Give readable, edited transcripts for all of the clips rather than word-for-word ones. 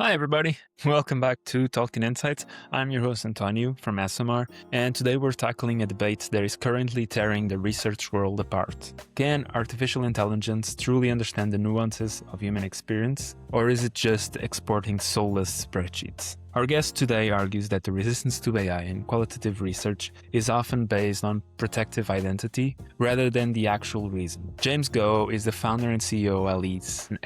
Hi, everybody. Welcome back to Talking Insights. I'm your host, Antonio from SMR, and today we're tackling a debate that is currently tearing the research world apart. Can artificial intelligence truly understand the nuances of human experience, or is it just exporting soulless spreadsheets? Our guest today argues that the resistance to AI in qualitative research is often based on protective identity rather than the actual reason. James Go is the founder and CEO of iLiz, an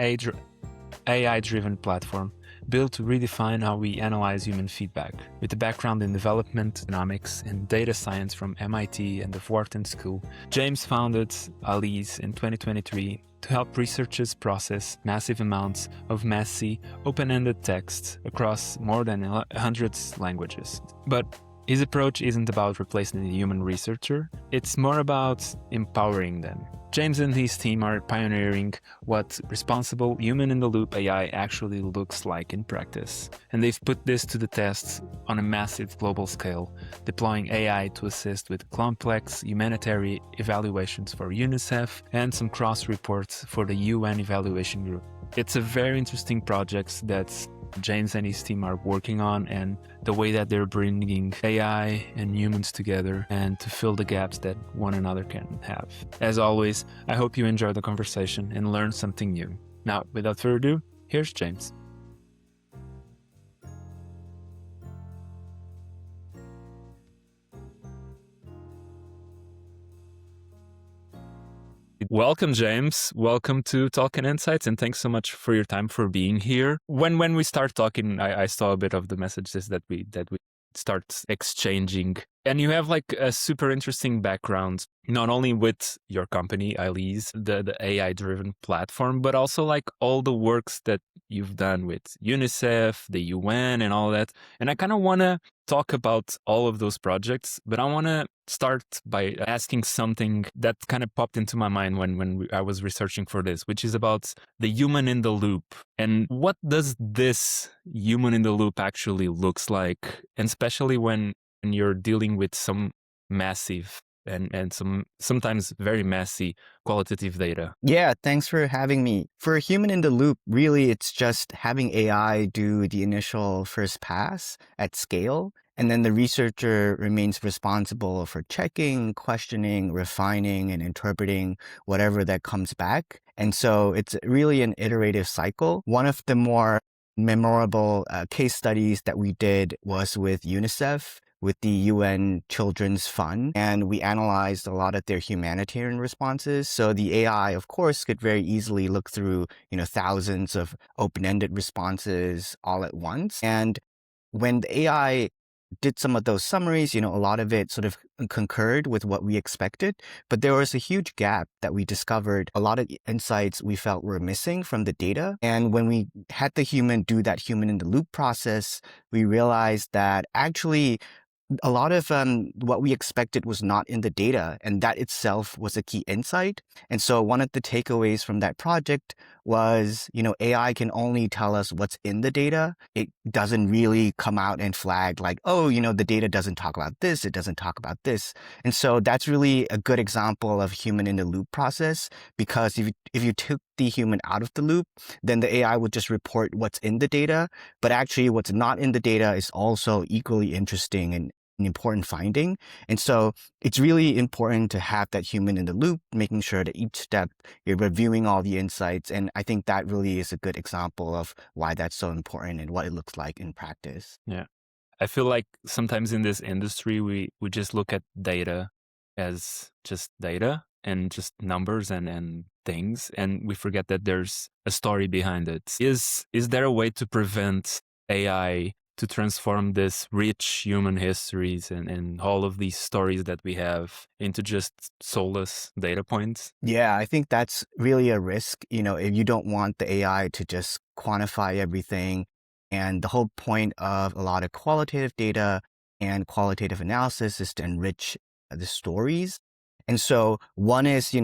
AI-driven platform built to redefine how we analyze human feedback. With a background in development, economics, and data science from MIT and the Wharton School, James founded iLiz in 2023 to help researchers process massive amounts of messy, open-ended text across more than 100 languages. But his approach isn't about replacing the human researcher, it's more about empowering them. James and his team are pioneering what responsible human-in-the-loop AI actually looks like in practice. And they've put this to the test on a massive global scale, deploying AI to assist with complex humanitarian evaluations for UNICEF and some cross-reports for the UN evaluation group. It's a very interesting project that James and his team are working on, and the way that they're bringing AI and humans together and to fill the gaps that one another can have. As always, I hope you enjoy the conversation and learn something new. Now, without further ado, here's James. Welcome, James. Welcome to Talking Insights, and thanks so much for your time, for being here. When we start talking, I saw a bit of the messages that we start exchanging, and you have like a super interesting background, not only with your company iLiz, the AI-driven platform, but also like all the works that you've done with UNICEF, the UN, and all that. And I kind of want to talk about all of those projects, but I want to start by asking something that kind of popped into my mind when I was researching for this, which is about the human in the loop. And what does this human in the loop actually looks like? And especially when you're dealing with some massive and sometimes very messy qualitative data. Yeah, thanks for having me. For a human in the loop, really, it's just having AI do the initial first pass at scale. And then the researcher remains responsible for checking, questioning, refining, and interpreting whatever that comes back. And so it's really an iterative cycle. One of the more memorable case studies that we did was with UNICEF, with the UN Children's Fund, and we analyzed a lot of their humanitarian responses. So the AI, of course, could very easily look through, thousands of open-ended responses all at once. And when the AI did some of those summaries, a lot of it sort of concurred with what we expected, but there was a huge gap that we discovered. A lot of insights we felt were missing from the data. And when we had the human do that human in the loop process, we realized that actually a lot of what we expected was not in the data, and that itself was a key insight. And so one of the takeaways from that project was, AI can only tell us what's in the data. It doesn't really come out and flag like, oh, the data doesn't talk about this, it doesn't talk about this. And so that's really a good example of human in the loop process, because if you took the human out of the loop, then the AI would just report what's in the data. But actually what's not in the data is also equally interesting and an important finding. And so it's really important to have that human in the loop, making sure that each step you're reviewing all the insights. And I think that really is a good example of why that's so important and what it looks like in practice. Yeah. I feel like sometimes in this industry, we just look at data as just data and just numbers and things, and we forget that there's a story behind it. Is there a way to prevent AI to transform this rich human histories and all of these stories that we have into just soulless data points? Yeah, I think that's really a risk. If you don't want the AI to just quantify everything. And the whole point of a lot of qualitative data and qualitative analysis is to enrich the stories. And so one is,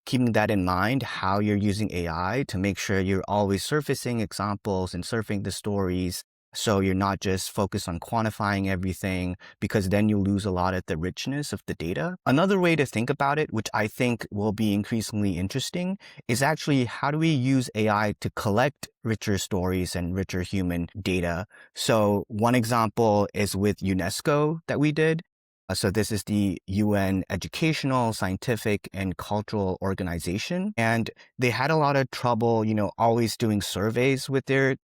keeping that in mind, how you're using AI to make sure you're always surfacing examples and surfing the stories So you're not just focused on quantifying everything, because then you lose a lot of the richness of the data. Another way to think about it, which I think will be increasingly interesting, is actually how do we use AI to collect richer stories and richer human data? So one example is with UNESCO that we did. So this is the UN Educational, Scientific, and Cultural Organization. And they had a lot of trouble, always doing surveys with their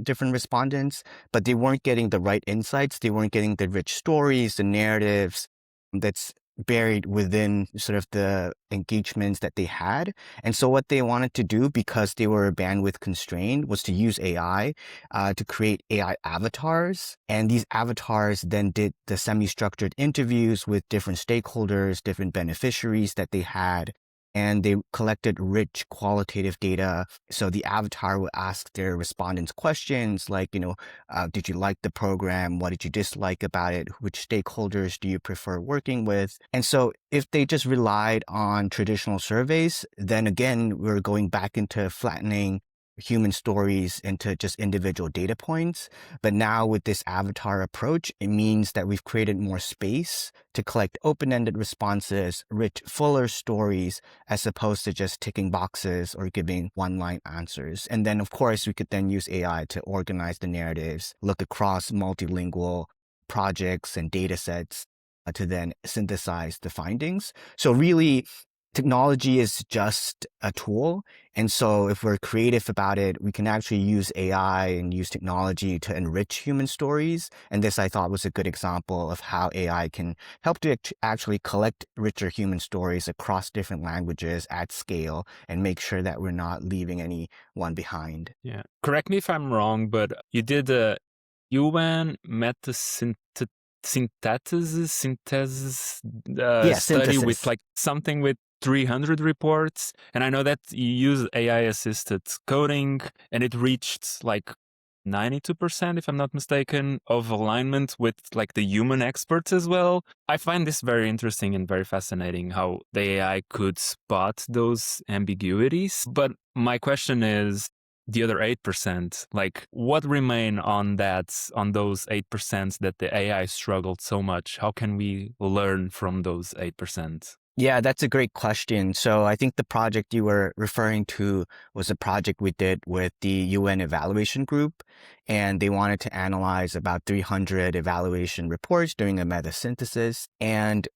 different respondents, but they weren't getting the right insights. They weren't getting the rich stories, the narratives that's buried within sort of the engagements that they had. And so what they wanted to do, because they were bandwidth constrained, was to use AI to create AI avatars. And these avatars then did the semi-structured interviews with different stakeholders, different beneficiaries that they had. And they collected rich qualitative data. So the avatar would ask their respondents questions like, did you like the program? What did you dislike about it? Which stakeholders do you prefer working with? And so if they just relied on traditional surveys, then again, we're going back into flattening human stories into just individual data points. But now with this avatar approach, it means that we've created more space to collect open-ended responses, rich, fuller stories, as opposed to just ticking boxes or giving one-line answers. And then, of course, we could then use AI to organize the narratives, look across multilingual projects and data sets to then synthesize the findings. So really, technology is just a tool. And so if we're creative about it, we can actually use AI and use technology to enrich human stories. And this, I thought, was a good example of how AI can help to actually collect richer human stories across different languages at scale and make sure that we're not leaving anyone behind. Yeah. Correct me if I'm wrong, but you did a UN synthesis Yeah, study with synthesis. like something with 300 reports. And I know that you use AI assisted coding and it reached like 92%, if I'm not mistaken, of alignment with like the human experts as well. I find this very interesting and very fascinating how the AI could spot those ambiguities. But my question is, the other 8%, like what remain on those 8% that the AI struggled so much? How can we learn from those 8%? Yeah, that's a great question. So I think the project you were referring to was a project we did with the UN evaluation group, and they wanted to analyze about 300 evaluation reports during a meta-synthesis. And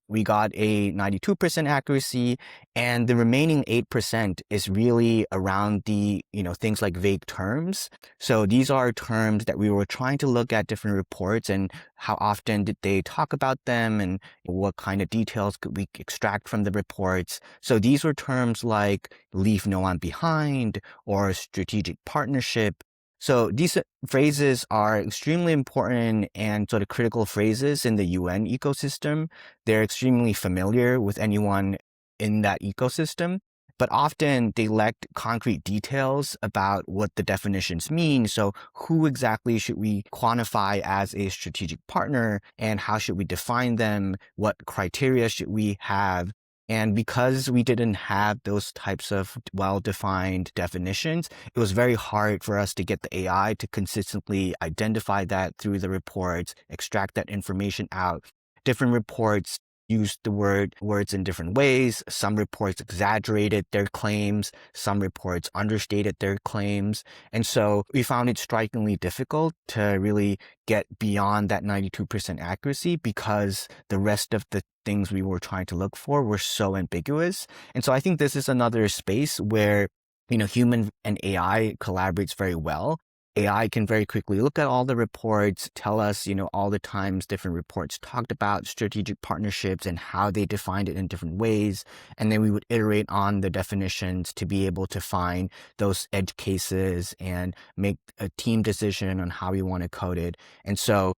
we got a 92% accuracy, and the remaining 8% is really around the, things like vague terms. So these are terms that we were trying to look at different reports and how often did they talk about them and what kind of details could we extract from the reports. So these were terms like leave no one behind or strategic partnership. So these phrases are extremely important and sort of critical phrases in the UN ecosystem. They're extremely familiar with anyone in that ecosystem, but often they lack concrete details about what the definitions mean. So who exactly should we quantify as a strategic partner, and how should we define them? What criteria should we have? And because we didn't have those types of well-defined definitions, it was very hard for us to get the AI to consistently identify that through the reports, extract that information out. Different reports used the words in different ways. Some reports exaggerated their claims. Some reports understated their claims. And so we found it strikingly difficult to really get beyond that 92% accuracy because the rest of the things we were trying to look for were so ambiguous. And so I think this is another space where, human and AI collaborates very well. AI can very quickly look at all the reports, tell us, all the times different reports talked about strategic partnerships and how they defined it in different ways. And then we would iterate on the definitions to be able to find those edge cases and make a team decision on how we want to code it. And so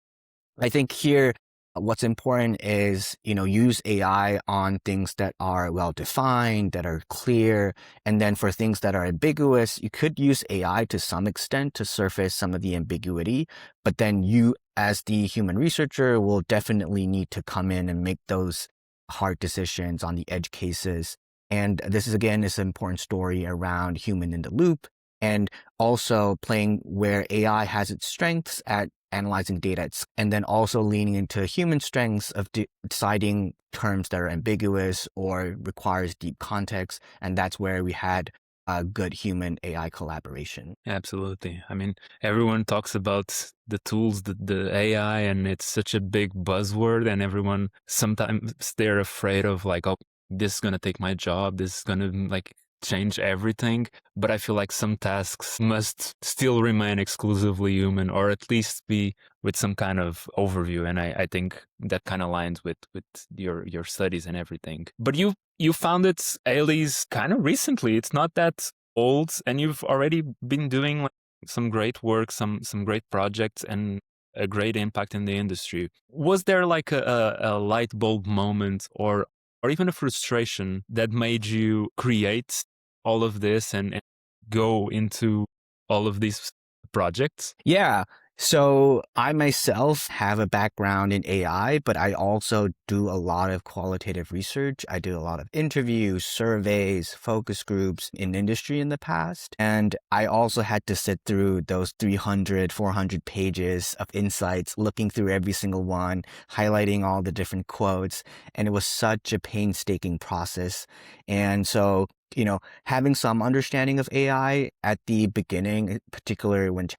I think here, what's important is, use AI on things that are well-defined, that are clear. And then for things that are ambiguous, you could use AI to some extent to surface some of the ambiguity. But then you, as the human researcher, will definitely need to come in and make those hard decisions on the edge cases. And this is, again, is an important story around human in the loop. and also playing where AI has its strengths at analyzing data, and then also leaning into human strengths of deciding terms that are ambiguous or requires deep context. And that's where we had a good human AI collaboration. Absolutely. I mean, everyone talks about the tools, the AI, and it's such a big buzzword, and everyone sometimes they're afraid of like, oh, this is gonna take my job, this is gonna like change everything. But I feel like some tasks must still remain exclusively human, or at least be with some kind of overview. And I think that kind of aligns with your studies and everything. But you founded iLiz kind of recently. It's not that old, and you've already been doing like some great work, some great projects, and a great impact in the industry. Was there like a light bulb moment, or even a frustration that made you create all of this and go into all of these projects? Yeah. So I myself have a background in AI, but I also do a lot of qualitative research. I do a lot of interviews, surveys, focus groups in industry in the past. And I also had to sit through those 300, 400 pages of insights, looking through every single one, highlighting all the different quotes. And it was such a painstaking process. And so, having some understanding of AI at the beginning, particularly when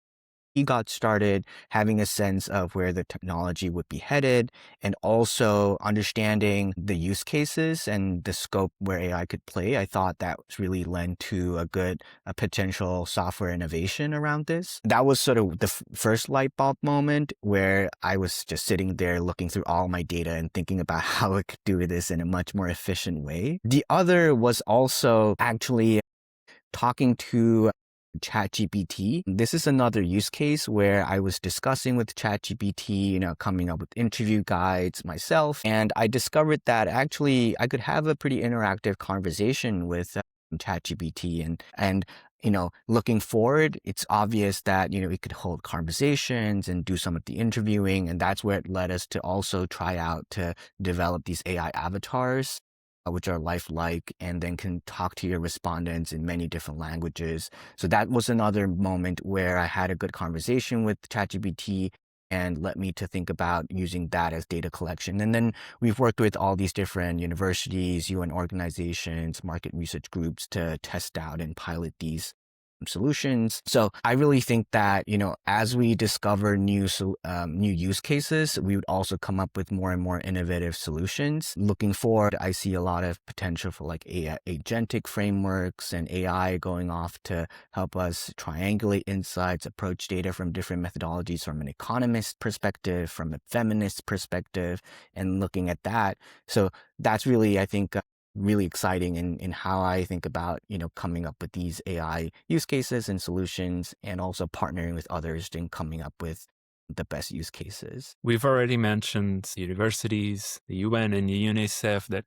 he got started, having a sense of where the technology would be headed, and also understanding the use cases and the scope where AI could play. I thought that really lent to a good potential software innovation around this. That was sort of the first light bulb moment where I was just sitting there looking through all my data and thinking about how I could do this in a much more efficient way. The other was also actually talking to ChatGPT. This is another use case where I was discussing with ChatGPT, coming up with interview guides myself. And I discovered that actually I could have a pretty interactive conversation with ChatGPT and looking forward, it's obvious that, we could hold conversations and do some of the interviewing. And that's where it led us to also try out to develop these AI avatars, which are lifelike and then can talk to your respondents in many different languages. So that was another moment where I had a good conversation with ChatGPT and led me to think about using that as data collection. And then we've worked with all these different universities, UN organizations, market research groups to test out and pilot these solutions. So I really think that, as we discover new use cases, we would also come up with more and more innovative solutions. Looking forward, I see a lot of potential for like AI, agentic frameworks and AI going off to help us triangulate insights, approach data from different methodologies, from an economist perspective, from a feminist perspective, and looking at that. So that's really, I think, really exciting in how I think about, coming up with these AI use cases and solutions, and also partnering with others in coming up with the best use cases. We've already mentioned universities, the UN and the UNICEF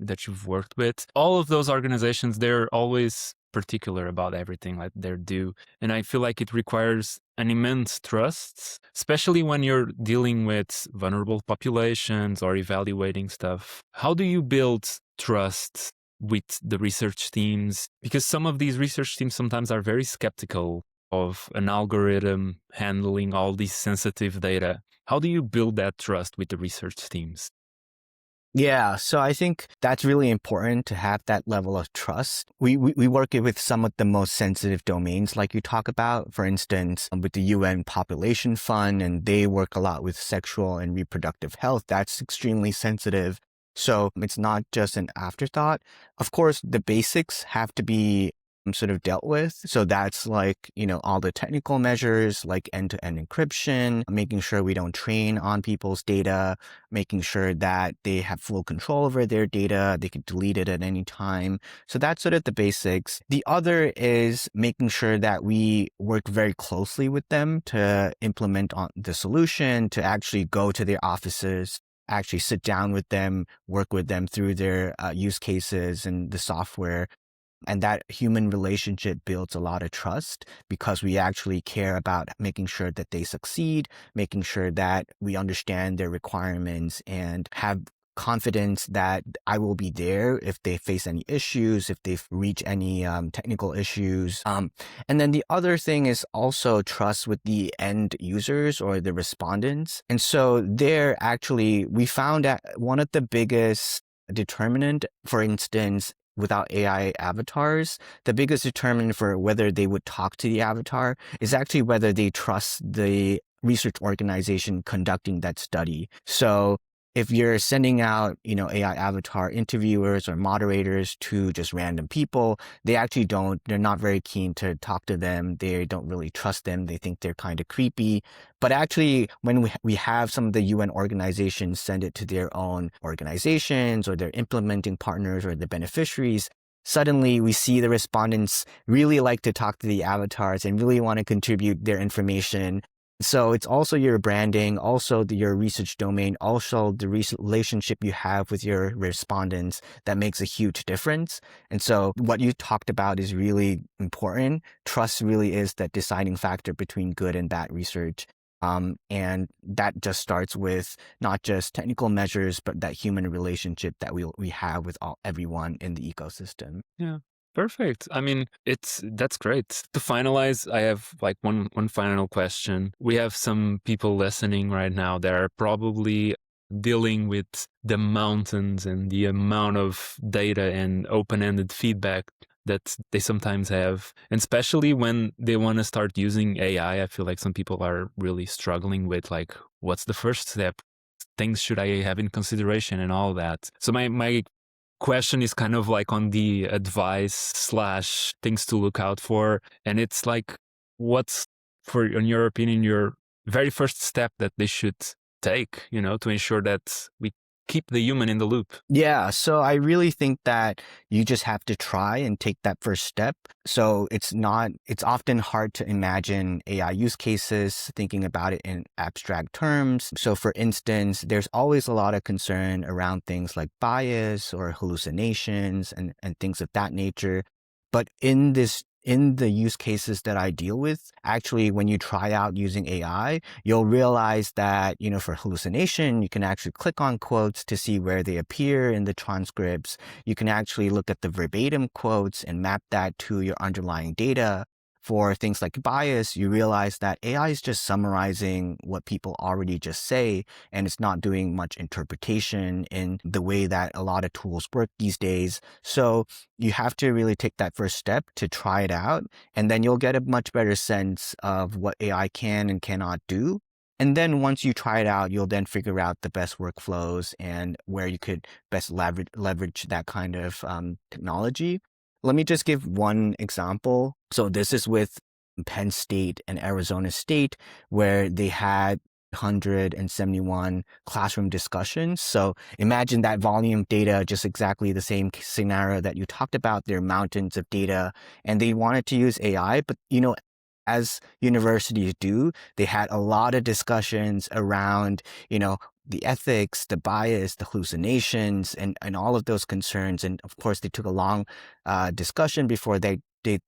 that you've worked with. All of those organizations, they're always particular about everything like they're due. And I feel like it requires an immense trust, especially when you're dealing with vulnerable populations or evaluating stuff. How do you build trust with the research teams? Because some of these research teams sometimes are very skeptical of an algorithm handling all these sensitive data. How do you build that trust with the research teams? Yeah, so I think that's really important to have that level of trust. We work with some of the most sensitive domains, like you talk about, for instance, with the UN Population Fund, and they work a lot with sexual and reproductive health. That's extremely sensitive. So it's not just an afterthought. Of course, the basics have to be sort of dealt with. So that's like, all the technical measures like end-to-end encryption, making sure we don't train on people's data, making sure that they have full control over their data, they can delete it at any time. So that's sort of the basics. The other is making sure that we work very closely with them to implement on the solution, to actually go to their offices, actually sit down with them, work with them through their use cases and the software. And that human relationship builds a lot of trust because we actually care about making sure that they succeed, making sure that we understand their requirements and have confidence that I will be there if they face any issues, if they reach any technical issues. And then the other thing is also trust with the end users or the respondents. And so there actually, we found that one of the biggest determinant, for instance, without AI avatars, the biggest determinant for whether they would talk to the avatar is actually whether they trust the research organization conducting that study. So if you're sending out, AI avatar interviewers or moderators to just random people, they're not very keen to talk to them. They don't really trust them. They think they're kind of creepy. But actually, when we have some of the UN organizations send it to their own organizations or their implementing partners or the beneficiaries, suddenly we see the respondents really like to talk to the avatars and really want to contribute their information. So it's also your branding, also your research domain, also the relationship you have with your respondents that makes a huge difference. And so what you talked about is really important. Trust really is that deciding factor between good and bad research. And that just starts with not just technical measures, but that human relationship that we have with everyone in the ecosystem. Yeah. Perfect. I mean, that's great. To finalize, I have like one final question. We have some people listening right now that are probably dealing with the mountains and the amount of data and open-ended feedback that they sometimes have. And especially when they want to start using AI, I feel like some people are really struggling with like, what's the first step? Things should I have in consideration and all that. So my question is kind of like on the advice slash things to look out for. And it's like, what's, in your opinion, your very first step that they should take, to ensure that we keep the human in the loop? Yeah, so I really think that you just have to try and take that first step. So it's often hard to imagine AI use cases, thinking about it in abstract terms. So for instance, there's always a lot of concern around things like bias or hallucinations and things of that nature. But in the use cases that I deal with, actually, when you try out using AI, you'll realize that, for hallucination, you can actually click on quotes to see where they appear in the transcripts. You can actually look at the verbatim quotes and map that to your underlying data. For things like bias, you realize that AI is just summarizing what people already just say, and it's not doing much interpretation in the way that a lot of tools work these days. So you have to really take that first step to try it out, and then you'll get a much better sense of what AI can and cannot do. And then once you try it out, you'll then figure out the best workflows and where you could best leverage that kind of technology. Let me just give one example. So this is with Penn State and Arizona State, where they had 171 classroom discussions. So imagine that volume data, just exactly the same scenario that you talked about. There are mountains of data, and they wanted to use AI, but as universities do, they had a lot of discussions around, the ethics, the bias, the hallucinations, and all of those concerns. And of course, they took a long discussion before they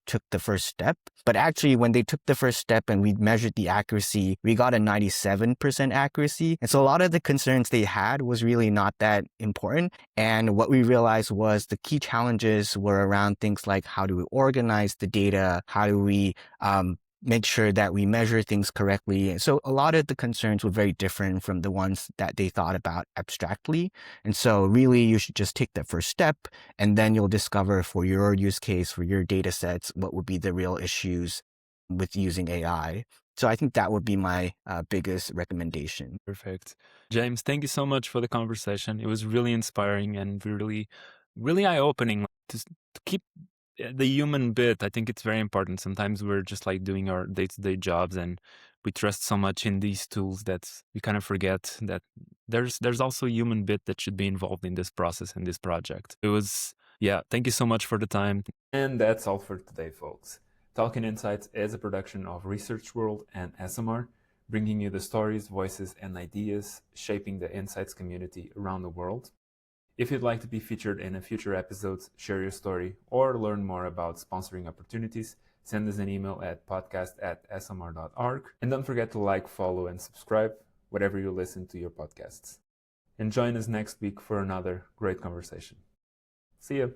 took the first step. But actually, when they took the first step and we measured the accuracy, we got a 97% accuracy. And so a lot of the concerns they had was really not that important. And what we realized was the key challenges were around things like, how do we organize the data? How do we make sure that we measure things correctly? And so a lot of the concerns were very different from the ones that they thought about abstractly. And so really, you should just take that first step, and then you'll discover for your use case, for your data sets, what would be the real issues with using AI. So I think that would be my biggest recommendation. Perfect. James, thank you so much for the conversation. It was really inspiring and really, really eye-opening to keep the human bit. I think it's very important. Sometimes we're just like doing our day-to-day jobs and we trust so much in these tools that we kind of forget that there's also a human bit that should be involved in this process and this project. Thank you so much for the time. And that's all for today, folks. Talking Insights is a production of Research World and SMR, bringing you the stories, voices, and ideas shaping the insights community around the world. If you'd like to be featured in a future episode, share your story, or learn more about sponsoring opportunities, send us an email at podcast@smr.org. And don't forget to like, follow, and subscribe wherever you listen to your podcasts. and join us next week for another great conversation. See you.